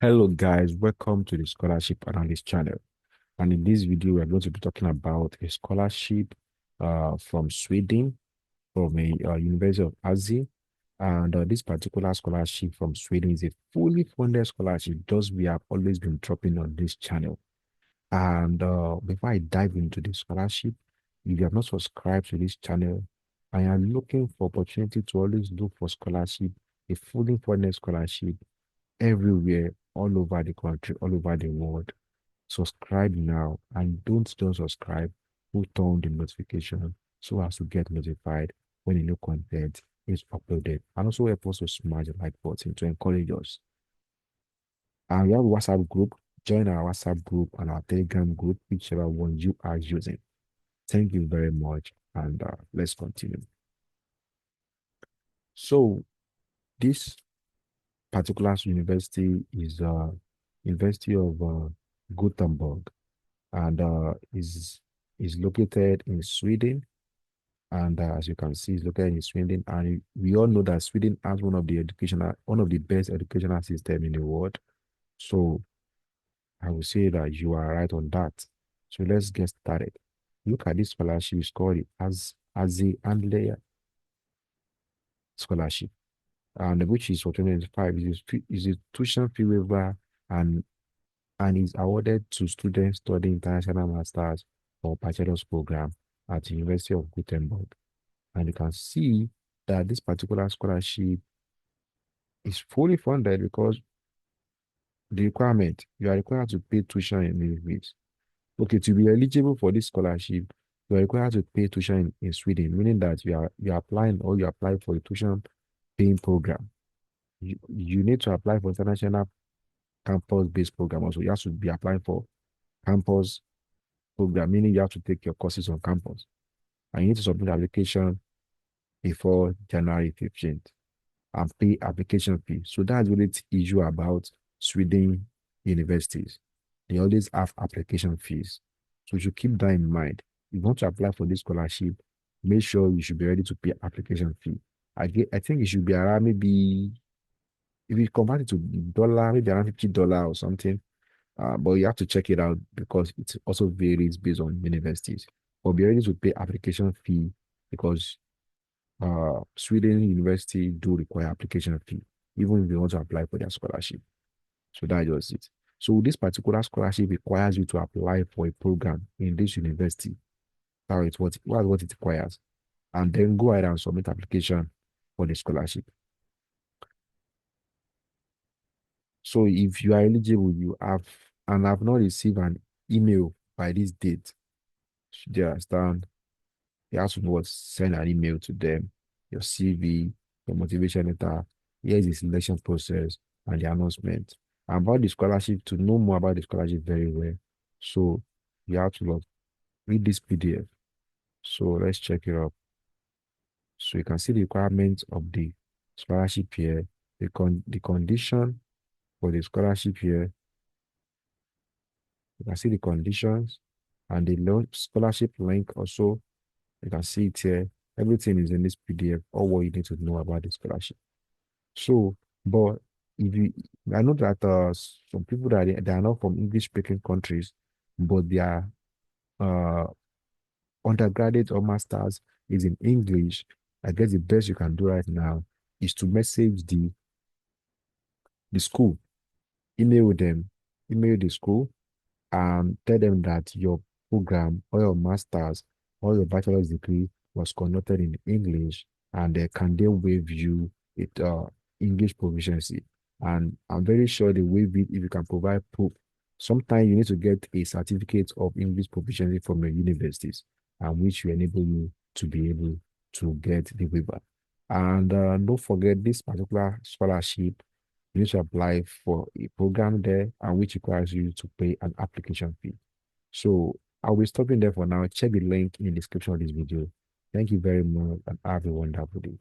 Hello guys, welcome to the Scholarship Analyst channel. And in this video, we are going to be talking about a scholarship from Sweden, from a University of AXEL. And this particular scholarship from Sweden is a fully funded scholarship, thus we have always been dropping on this channel. And before I dive into the scholarship, if you have not subscribed to this channel, I am looking for opportunity to always look for scholarship, a fully funded scholarship everywhere, all over the country, all over the world. Subscribe now and don't subscribe. Put on the notification so as to get notified when a new content is uploaded. And also help us to smash the like button to encourage us. And we have a WhatsApp group. Join our WhatsApp group and our Telegram group, whichever one you are using. Thank you very much. And let's continue. So this particular university is University of Gothenburg, and is located in Sweden. And as you can see, it's located in Sweden. And we all know that Sweden has one of the best educational system in the world. So I will say that you are right on that. So let's get started. Look at this scholarship. It's called it as a Andrea scholarship, and which is for 2025 is a tuition fee waiver and is awarded to students studying international masters or bachelor's program at the University of Gothenburg. And you can see that this particular scholarship is fully funded because the requirement, you are required to pay tuition in the fees. Okay, to be eligible for this scholarship, you are required to pay tuition in Sweden, meaning that you are applying or you apply for a tuition paying program. You need to apply for international campus-based program also. You have to be applying for campus program, meaning you have to take your courses on campus. And you need to submit application before January 15th and pay application fee. So that's really the issue about Sweden universities. They always have application fees. So you should keep that in mind. If you want to apply for this scholarship, make sure you should be ready to pay application fee. I think it should be around, maybe if you convert it to dollar, maybe around $50 or something. But you have to check it out because it also varies based on universities. But be ready to pay application fee because Sweden University do require application fee, even if you want to apply for their scholarship. So that just it. So this particular scholarship requires you to apply for a program in this university. That's what it requires. And then go ahead and submit application for the scholarship. So if you are eligible, you have and have not received an email by this date, you understand? You have to know what send an email to them, your CV, your motivation letter. Here's the selection process and the announcement. About the scholarship, to know more about the scholarship very well. So you have to read this PDF. So let's check it out. So you can see the requirements of the scholarship here, the condition for the scholarship here. You can see the conditions and the scholarship link also. You can see it here. Everything is in this PDF, all what you need to know about the scholarship. So, but if you, I know that some people that they are not from English speaking countries, but their uh, undergraduate or masters is in English. I guess the best you can do right now is to message the school, email them, email the school, and tell them that your program or your master's or your bachelor's degree was conducted in English, and can they waive you it English proficiency. And I'm very sure they waive it if you can provide proof. Sometimes you need to get a certificate of English proficiency from your universities, and which will enable you to be able to get the waiver. And don't forget this particular scholarship, you need to apply for a program there and which requires you to pay an application fee. So I'll be stopping there for now. Check the link in the description of this video. Thank you very much and have a wonderful day.